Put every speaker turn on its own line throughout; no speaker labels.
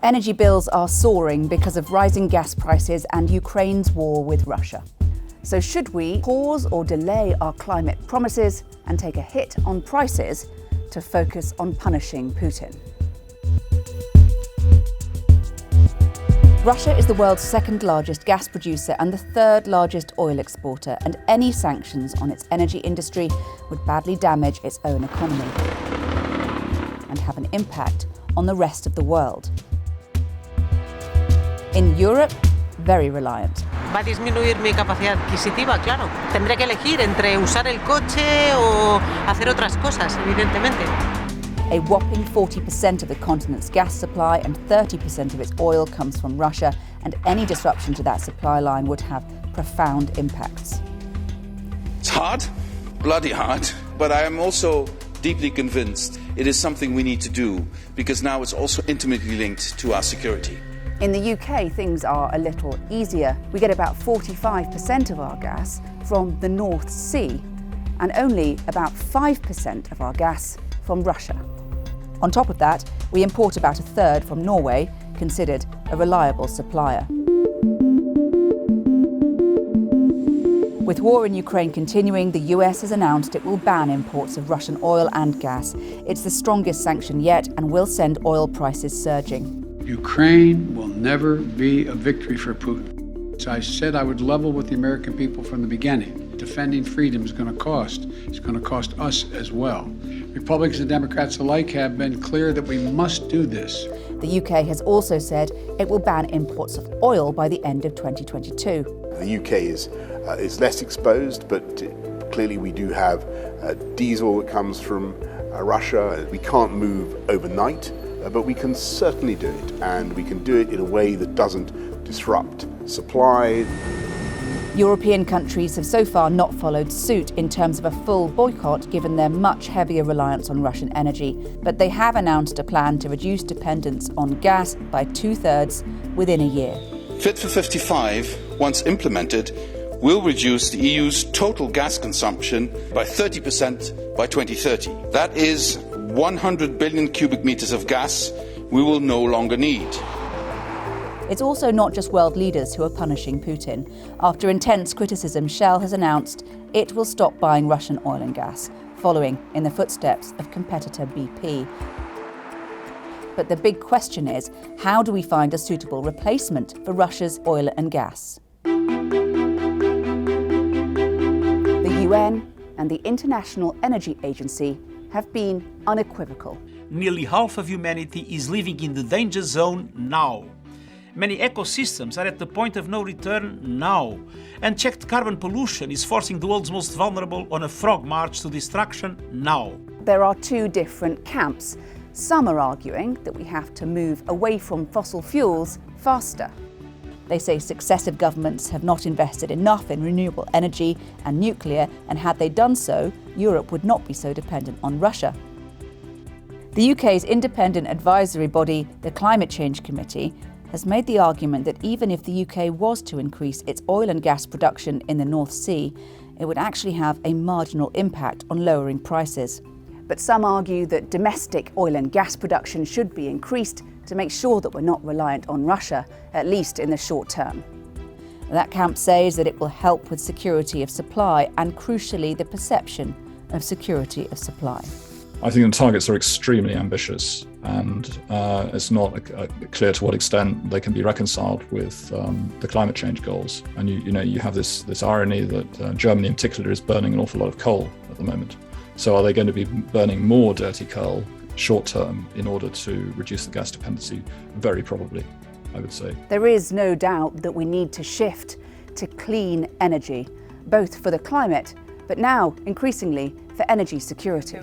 Energy bills are soaring because of rising gas prices and Ukraine's war with Russia. So should we pause or delay our climate promises and take a hit on prices to focus on punishing Putin? Russia is the world's second largest gas producer and the third largest oil exporter, and any sanctions on its energy industry would badly damage its own economy and have an impact on the rest of the world. In Europe, very reliant.
Va a disminuir mi capacidad adquisitiva, claro. Tendré que elegir entre usar el coche o hacer otras cosas, evidentemente.
A whopping 40% of the continent's gas supply and 30% of its oil comes from Russia, and any disruption to that supply line would have profound impacts.
It's hard, bloody hard, but I am also deeply convinced it is something we need to do, because now it's also intimately linked to our security.
In the UK, things are a little easier. We get about 45% of our gas from the North Sea and only about 5% of our gas from Russia. On top of that, we import about a third from Norway, considered a reliable supplier. With war in Ukraine continuing, the US has announced it will ban imports of Russian oil and gas. It's the strongest sanction yet and will send oil prices surging.
Ukraine will never be a victory for Putin. As I said, I would level with the American people from the beginning. Defending freedom is going to cost. It's going to cost us as well. Republicans and Democrats alike have been clear that we must do this.
The UK has also said it will ban imports of oil by the end of 2022.
The UK is less exposed, but clearly we do have diesel that comes from Russia. We can't move overnight, but we can certainly do it, and we can do it in a way that doesn't disrupt supply.
European countries have so far not followed suit in terms of a full boycott, given their much heavier reliance on Russian energy, but they have announced a plan to reduce dependence on gas by 2/3 within a year.
Fit for 55, once implemented, will reduce the EU's total gas consumption by 30% by 2030. That is 100 billion cubic meters of gas we will no longer need.
It's also not just world leaders who are punishing Putin. After intense criticism, Shell has announced it will stop buying Russian oil and gas, following in the footsteps of competitor BP. But the big question is, how do we find a suitable replacement for Russia's oil and gas? The UN and the International Energy Agency have been unequivocal.
Nearly half of humanity is living in the danger zone now. Many ecosystems are at the point of no return now. Unchecked carbon pollution is forcing the world's most vulnerable on a frog march to destruction now.
There are two different camps. Some are arguing that we have to move away from fossil fuels faster. They say successive governments have not invested enough in renewable energy and nuclear, and had they done so, Europe would not be so dependent on Russia. The UK's independent advisory body, the Climate Change Committee, has made the argument that even if the UK was to increase its oil and gas production in the North Sea, it would actually have a marginal impact on lowering prices. But some argue that domestic oil and gas production should be increased to make sure that we're not reliant on Russia, at least in the short term. That camp says that it will help with security of supply and, crucially, the perception of security of supply.
I think the targets are extremely ambitious, and it's not clear to what extent they can be reconciled with the climate change goals. And you have this irony that Germany in particular is burning an awful lot of coal at the moment. So are they going to be burning more dirty coal short term in order to reduce the gas dependency? Very probably, I would say.
There is no doubt that we need to shift to clean energy, both for the climate, but now increasingly for energy security.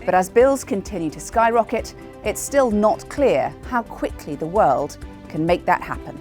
But as bills continue to skyrocket, it's still not clear how quickly the world can make that happen.